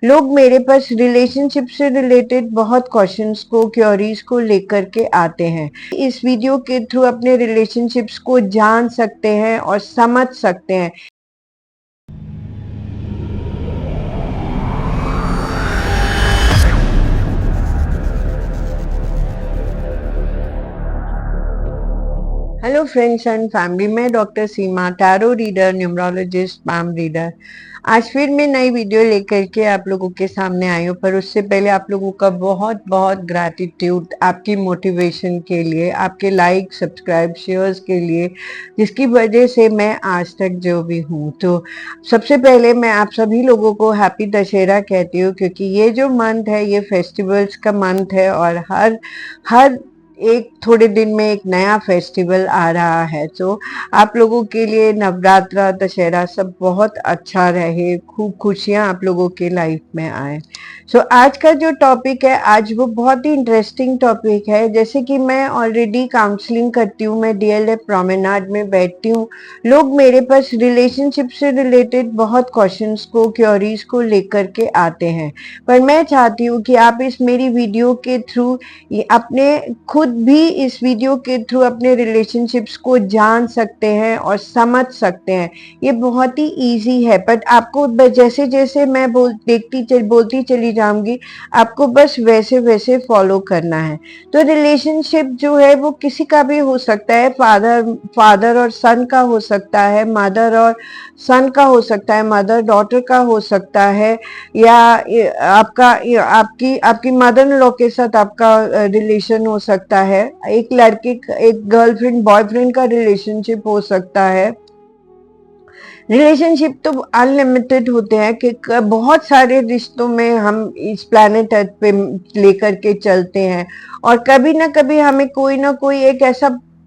लोग मेरे पास रिलेशनशिप से रिलेटेड बहुत क्वेश्चंस को, क्वेरीज को लेकर के आते हैं। इस वीडियो के थ्रू अपने रिलेशनशिप्स को जान सकते हैं और समझ सकते हैं। हेलो फ्रेंड्स एंड फैमिली, मैं doctor Seema, tarot reader, numerologist, palm reader. आज फिर मैं नई वीडियो लेकर के आप लोगों के सामने आई हूँ। पर उससे पहले आप लोगों का बहुत बहुत ग्रैटिट्यूड आपकी मोटिवेशन के लिए, आपके लाइक, सब्सक्राइब, शेयर्स के लिए, जिसकी वजह से मैं आज तक जो भी हूँ। तो सबसे पहले मैं आप सभी लोगों को हैप्पी दशहरा कहती हूँ, क्योंकि ये जो मंथ है ये फेस्टिवल्स का मंथ है और हर एक थोड़े दिन में एक नया फेस्टिवल आ रहा है। तो आप लोगों के लिए नवरात्रा, दशहरा सब बहुत अच्छा रहे, खूब खुशियां आप लोगों के लाइफ में आए। आज का जो टॉपिक है, आज वो बहुत ही इंटरेस्टिंग टॉपिक है। जैसे कि मैं ऑलरेडी काउंसलिंग करती हूँ, मैं डीएलएफ प्रोमेनाड में बैठती हूँ। लोग मेरे पास रिलेशनशिप से रिलेटेड बहुत क्वेश्चंस को, क्वेरीज को लेकर के आते हैं। पर मैं चाहती हूँ कि आप इस मेरी वीडियो के थ्रू अपने खुद भी इस वीडियो के थ्रू अपने रिलेशनशिप्स को जान सकते हैं और समझ सकते हैं। ये बहुत ही इजी है, बट आपको जैसे जैसे मैं बोलती चली जाऊंगी, आपको बस वैसे वैसे फॉलो करना है। तो रिलेशनशिप जो है वो किसी का भी हो सकता है, फादर और सन का हो सकता है, मदर और सन का हो सकता है, मदर डॉटर का हो सकता है, या आपकी मदर इन लॉ के साथ आपका रिलेशन हो सकता है, एक गर्लफ्रेंड बॉयफ्रेंड का रिलेशनशिप हो सकता है। रिलेशनशिप तो अनलिमिटेड होते हैं कि बहुत सारे रिश्तों में हम इस प्लैनेट अर्थ पे लेकर के चलते हैं, और कभी ना कभी हमें कोई ना कोई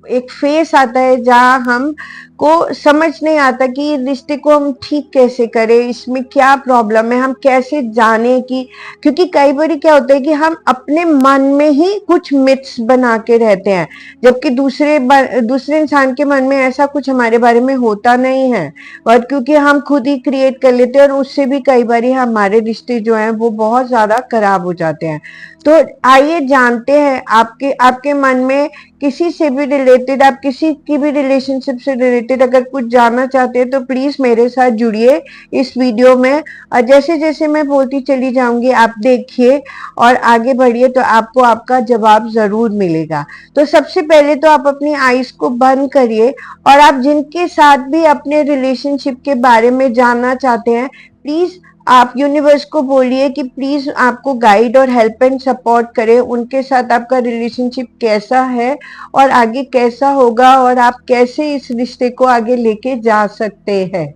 एक फेस आता है जहाँ हम को समझ नहीं आता कि ये रिश्ते को हम ठीक कैसे करें, इसमें क्या प्रॉब्लम है, हम कैसे जाने कि, क्योंकि कई बार क्या होता है कि हम अपने मन में ही कुछ मिथ्स बना के रहते हैं, जबकि दूसरे इंसान के मन में ऐसा कुछ हमारे बारे में होता नहीं है। और क्योंकि हम खुद ही क्रिएट कर लेते हैं, और उससे भी कई बार हमारे रिश्ते जो हैं वो बहुत ज्यादा खराब हो जाते हैं। तो आइए जानते हैं, आपके आपके मन में किसी से भी रिलेटेड, आप किसी की भी रिलेशनशिप से रिलेटेड अगर कुछ जानना चाहते हैं तो प्लीज मेरे साथ जुड़िए इस वीडियो में। और जैसे जैसे मैं बोलती चली जाऊंगी आप देखिए और आगे बढ़िए, तो आपको आपका जवाब जरूर मिलेगा। तो सबसे पहले तो आप अपनी आईज को बंद करिए, और आप जिनके साथ भी अपने रिलेशनशिप के बारे में जानना चाहते हैं, प्लीज आप यूनिवर्स को बोलिए कि प्लीज आपको गाइड और हेल्प एंड सपोर्ट करे, उनके साथ आपका रिलेशनशिप कैसा है और आगे कैसा होगा, और आप कैसे इस रिश्ते को आगे लेके जा सकते हैं।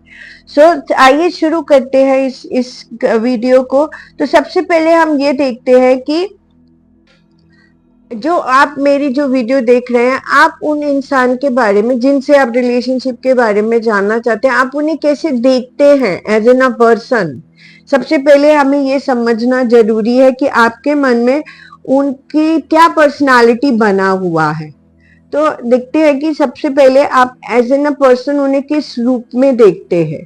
आइए शुरू करते हैं इस वीडियो को। तो सबसे पहले हम ये देखते हैं कि जो आप मेरी जो वीडियो देख रहे हैं, आप उन इंसान के बारे में जिनसे आप रिलेशनशिप के बारे में जानना चाहते हैं, आप उन्हें कैसे देखते हैं एज एन अ पर्सन। सबसे पहले हमें ये समझना जरूरी है कि आपके मन में उनकी क्या पर्सनालिटी बना हुआ है। तो देखते हैं कि सबसे पहले आप एज एन अ पर्सन उन्हें किस रूप में देखते हैं।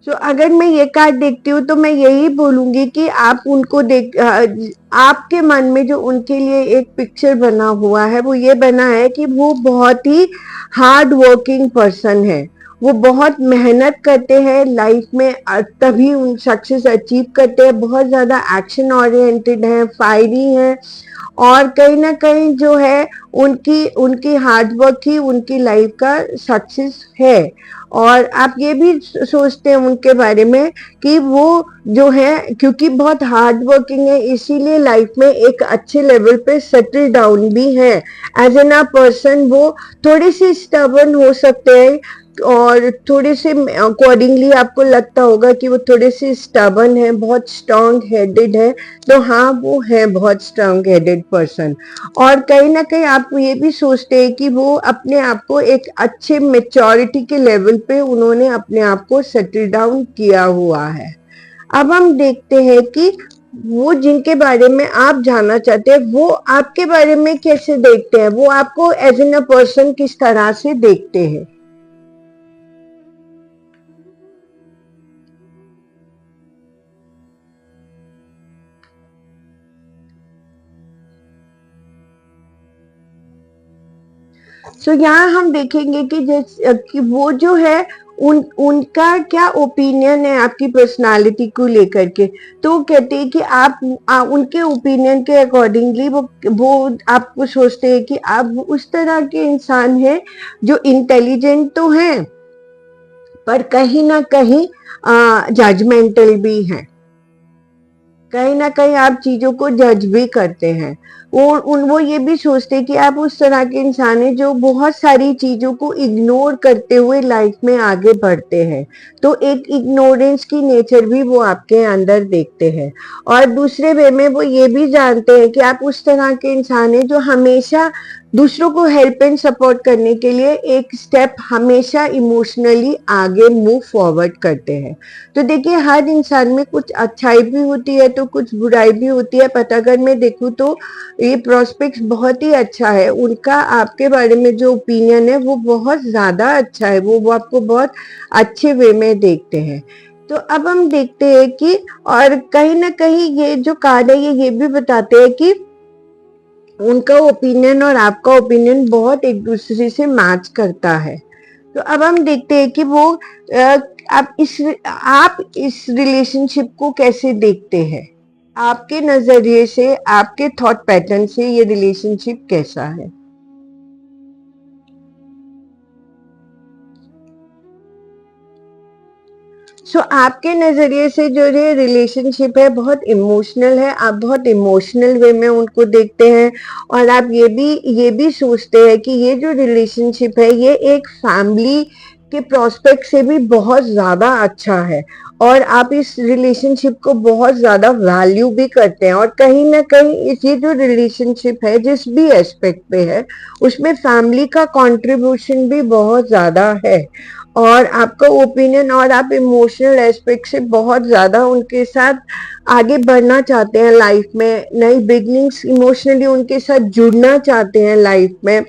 अगर मैं ये कार्ड देखती हूँ तो मैं यही बोलूंगी कि आप उनको आपके मन में जो उनके लिए एक पिक्चर बना हुआ है वो ये बना है कि वो बहुत ही हार्ड वर्किंग पर्सन है। वो बहुत मेहनत करते हैं लाइफ में, तभी उन सक्सेस अचीव करते हैं। बहुत ज्यादा एक्शन ओरिएंटेड है, फायरी है, और कहीं ना कहीं जो है उनकी उनकी हार्डवर्क ही उनकी लाइफ का सक्सेस है। और आप ये भी सोचते हैं उनके बारे में कि वो जो है, क्योंकि बहुत हार्ड वर्किंग है, इसीलिए लाइफ में एक अच्छे लेवल पे सेटल डाउन भी है। एज एन अ पर्सन वो थोड़ी सी स्टबर्न हो सकते हैं, और थोड़े से अकॉर्डिंगली आपको लगता होगा कि वो थोड़े से स्टबर्न है, बहुत स्ट्रांग हेडेड है। तो हाँ, वो है बहुत स्ट्रांग हेडेड पर्सन। और कहीं ना कहीं आप ये भी सोचते हैं कि वो अपने आप को एक अच्छे मेच्योरिटी के लेवल पे उन्होंने अपने आप को सेटल डाउन किया हुआ है। अब हम देखते हैं कि वो जिनके बारे में आप जानना चाहते हैं वो आपके बारे में कैसे देखते हैं, वो आपको एज एन अ पर्सन किस तरह से देखते हैं। सो यहाँ हम देखेंगे कि जैसे कि वो जो है उनका क्या ओपिनियन है आपकी पर्सनालिटी को लेकर के। तो वो कहते हैं कि आप उनके ओपिनियन के अकॉर्डिंगली वो आपको सोचते हैं कि आप उस तरह के इंसान हैं जो इंटेलिजेंट तो हैं पर कहीं ना कहीं जजमेंटल भी हैं। कहीं ना कहीं आप चीजों को जज भी करते हैं। वो ये भी सोचते हैं कि आप उस तरह के इंसान हैं जो बहुत सारी चीजों को इग्नोर करते हुए लाइफ में आगे बढ़ते हैं। तो एक इग्नोरेंस की नेचर भी वो आपके अंदर देखते हैं। और दूसरे वे में वो ये भी जानते हैं कि आप उस तरह के इंसान हैं जो हमेशा दूसरों को हेल्प एंड सपोर्ट करने के लिए एक स्टेप हमेशा इमोशनली आगे मूव फॉरवर्ड करते हैं। तो देखिए हर इंसान में कुछ अच्छाई भी होती है तो कुछ बुराई भी होती है। पर अगर मैं देखूँ तो ये प्रोस्पेक्ट बहुत ही अच्छा है। उनका आपके बारे में जो ओपिनियन है वो बहुत ज्यादा अच्छा है। वो आपको बहुत अच्छे वे में देखते हैं। तो अब हम देखते हैं कि और कहीं ना कहीं ये जो कार्ड है ये भी बताते हैं कि उनका ओपिनियन और आपका ओपिनियन बहुत एक दूसरे से मैच करता है। तो अब हम देखते हैं कि वो आप इस रिलेशनशिप को कैसे देखते हैं। आपके नजरिए से आपके थॉट पैटर्न से ये रिलेशनशिप कैसा है। आपके नजरिए से जो ये रिलेशनशिप है बहुत इमोशनल है। आप बहुत इमोशनल वे में उनको देखते हैं और आप ये भी सोचते हैं कि ये जो रिलेशनशिप है ये एक फैमिली के प्रोस्पेक्ट से भी बहुत ज्यादा अच्छा है। और आप इस रिलेशनशिप को बहुत ज्यादा वैल्यू भी करते हैं। और कहीं ना कहीं ये जो रिलेशनशिप है जिस भी एस्पेक्ट पे है उसमें फैमिली का कंट्रीब्यूशन भी बहुत ज्यादा है। और आपका ओपिनियन और आप इमोशनल एस्पेक्ट से बहुत ज्यादा उनके साथ आगे बढ़ना चाहते हैं लाइफ में। नई बिगनिंग्स इमोशनली उनके साथ जुड़ना चाहते हैं लाइफ में।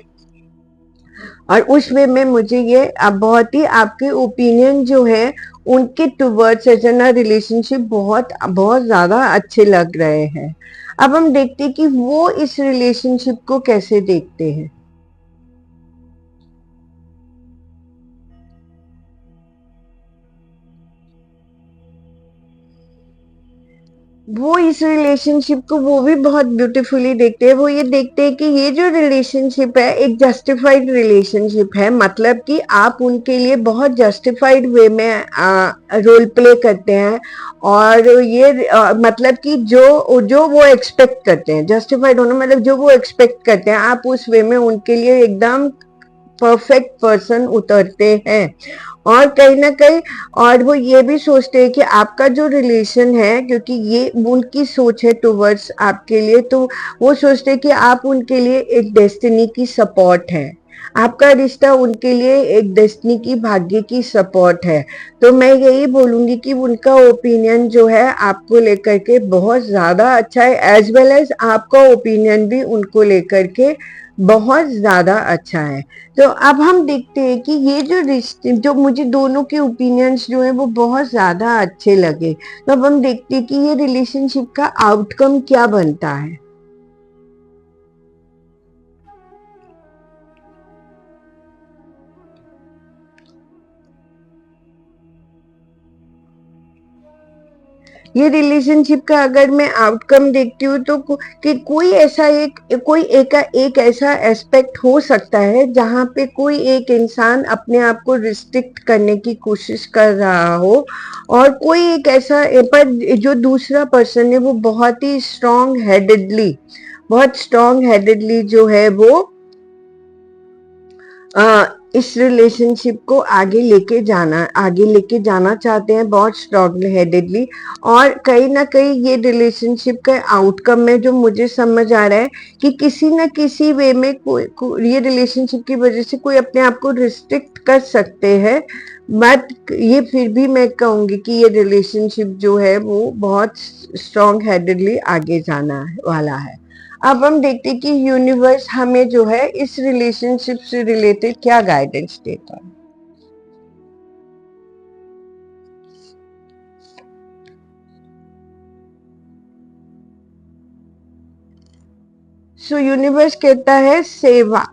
और उस वे में मुझे ये बहुत ही आपके ओपिनियन जो है उनके टुवर्ड्स एज एन रिलेशनशिप बहुत बहुत ज्यादा अच्छे लग रहे हैं। अब हम देखते हैं कि वो इस रिलेशनशिप को कैसे देखते हैं। वो इस रिलेशनशिप को वो भी बहुत ब्यूटीफुली देखते हैं। वो ये देखते हैं कि ये जो रिलेशनशिप है एक जस्टिफाइड रिलेशनशिप है। मतलब कि आप उनके लिए बहुत जस्टिफाइड वे में रोल प्ले करते हैं। और ये मतलब कि जो जो वो एक्सपेक्ट करते हैं जस्टिफाइड होना मतलब जो वो एक्सपेक्ट करते हैं आप उस वे में उनके लिए एकदम परफेक्ट पर्सन उतरते हैं। और कहीं ना कहीं और वो ये भी सोचते हैं कि आपका जो रिलेशन है क्योंकि ये उनकी सोच है टुवर्ड्स आपके लिए। तो वो सोचते हैं कि आप उनके लिए एक डेस्टिनी की सपोर्ट है। आपका रिश्ता उनके लिए एक डेस्टिनी की भाग्य की सपोर्ट है। तो मैं यही बोलूंगी कि उनका ओपिनियन जो है आपको लेकर के बहुत ज्यादा अच्छा है एज वेल एज आपका ओपिनियन भी उनको लेकर के बहुत ज्यादा अच्छा है। तो अब हम देखते हैं कि ये जो रिश्ते जो मुझे दोनों के ओपिनियंस जो है वो बहुत ज्यादा अच्छे लगे। तो अब हम देखते हैं कि ये रिलेशनशिप का आउटकम क्या बनता है। ये रिलेशनशिप का अगर मैं आउटकम देखती हूँ तो कि कोई एक ऐसा एस्पेक्ट हो सकता है जहाँ पे कोई एक इंसान अपने आप को रिस्ट्रिक्ट करने की कोशिश कर रहा हो। और कोई एक ऐसा पर जो दूसरा पर्सन है वो बहुत स्ट्रॉन्ग हेडेडली जो है वो इस रिलेशनशिप को आगे लेके जाना चाहते हैं बहुत स्ट्रॉन्ग हेडेडली। और कहीं ना कहीं ये रिलेशनशिप का आउटकम में जो मुझे समझ आ रहा है कि किसी ना किसी वे में ये रिलेशनशिप की वजह से कोई अपने आप को रिस्ट्रिक्ट कर सकते हैं। बट ये फिर भी मैं कहूंगी कि ये रिलेशनशिप जो है वो बहुत स्ट्रॉन्ग हेडेडली आगे जाना वाला है। अब हम देखते हैं कि यूनिवर्स हमें जो है इस रिलेशनशिप से रिलेटेड क्या गाइडेंस देता है। यूनिवर्स कहता है सेवा।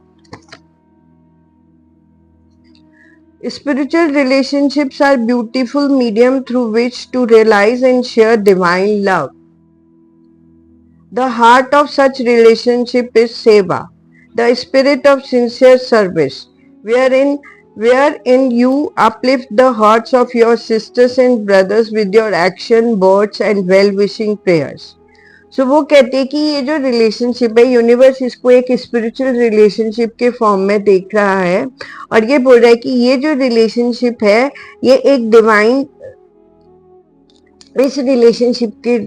Spiritual relationships are beautiful medium through which to realize and share divine love. The heart of such relationship is seva, the spirit of sincere service, wherein you uplift the hearts of your sisters and brothers with your action, words and well-wishing prayers. सो वो कहते हैं कि ये जो relationship है, universe इसको एक spiritual relationship के फॉर्म में देख रहा है और ये बोल रहा है कि ये जो रिलेशनशिप है ये एक डिवाइन, इस रिलेशनशिप के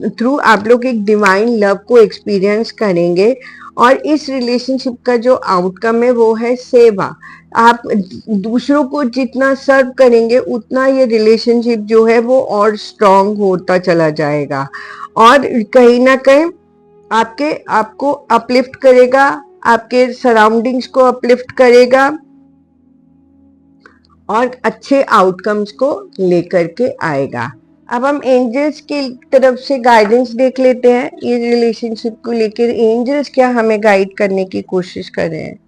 थ्रू आप लोग एक डिवाइन लव को एक्सपीरियंस करेंगे और इस रिलेशनशिप का जो आउटकम है वो है सेवा। आप दूसरों को जितना सर्व करेंगे उतना ये रिलेशनशिप जो है वो और स्ट्रांग होता चला जाएगा और कहीं ना कहीं आपको अपलिफ्ट करेगा, आपके सराउंडिंग्स को अपलिफ्ट करेगा और अच्छे आउटकम्स को लेकर के आएगा। अब हम एंजल्स की तरफ से गाइडेंस देख लेते हैं ये रिलेशनशिप को लेकर। एंजल्स क्या हमें गाइड करने की कोशिश कर रहे हैं।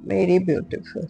Very beautiful.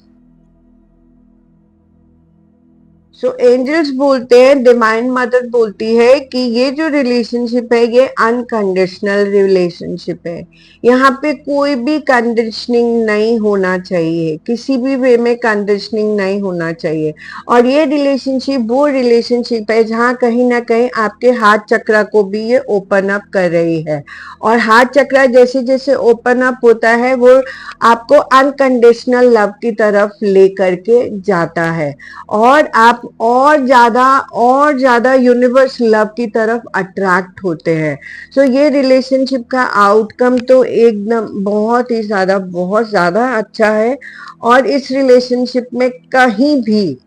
सो एंजल्स बोलते हैं, डिवाइन मदर बोलती है कि ये जो रिलेशनशिप है ये अनकंडीशनल रिलेशनशिप है। यहाँ पे कोई भी कंडीशनिंग नहीं होना चाहिए, किसी भी वे में कंडीशनिंग नहीं होना चाहिए। और ये रिलेशनशिप वो रिलेशनशिप है जहाँ कहीं ना कहीं आपके हार्ट चक्रा को भी ये ओपन अप कर रही है और हार्ट चक्रा जैसे जैसे ओपन अप होता है वो आपको अनकंडीशनल लव की तरफ लेकर के जाता है और आप और ज्यादा यूनिवर्स लव की तरफ अट्रैक्ट होते हैं। सो ये रिलेशनशिप का आउटकम तो एकदम बहुत ज्यादा अच्छा है और इस रिलेशनशिप में कहीं भी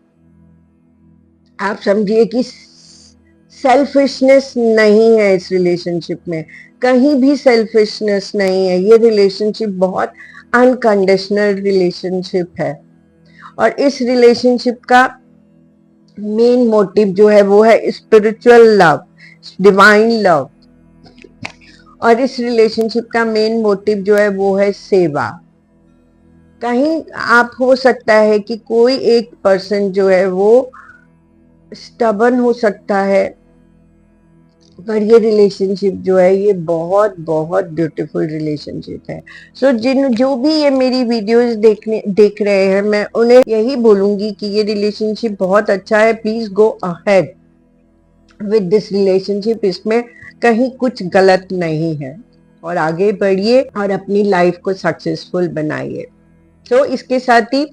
आप समझिए कि सेल्फिशनेस नहीं है। इस रिलेशनशिप में कहीं भी सेल्फिशनेस नहीं है। ये रिलेशनशिप बहुत अनकंडीशनल रिलेशनशिप है और इस रिलेशनशिप का मेन मोटिव जो है वो है स्पिरिचुअल लव, डिवाइन लव। और इस रिलेशनशिप का मेन मोटिव जो है वो है सेवा। कहीं आप हो सकता है कि कोई एक पर्सन जो है वो स्टबन हो सकता है पर ये रिलेशनशिप जो है ये बहुत ब्यूटीफुल रिलेशनशिप है। सो जो भी ये मेरी वीडियोस देख रहे हैं मैं उन्हें यही बोलूंगी कि ये रिलेशनशिप बहुत अच्छा है। Please go ahead with this relationship, इसमें कहीं कुछ गलत नहीं है और आगे बढ़िए और अपनी लाइफ को सक्सेसफुल बनाइए। तो इसके साथ ही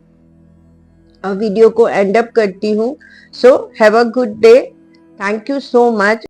वीडियो को एंड अप करती हूँ। So have a good day. Thank you so much.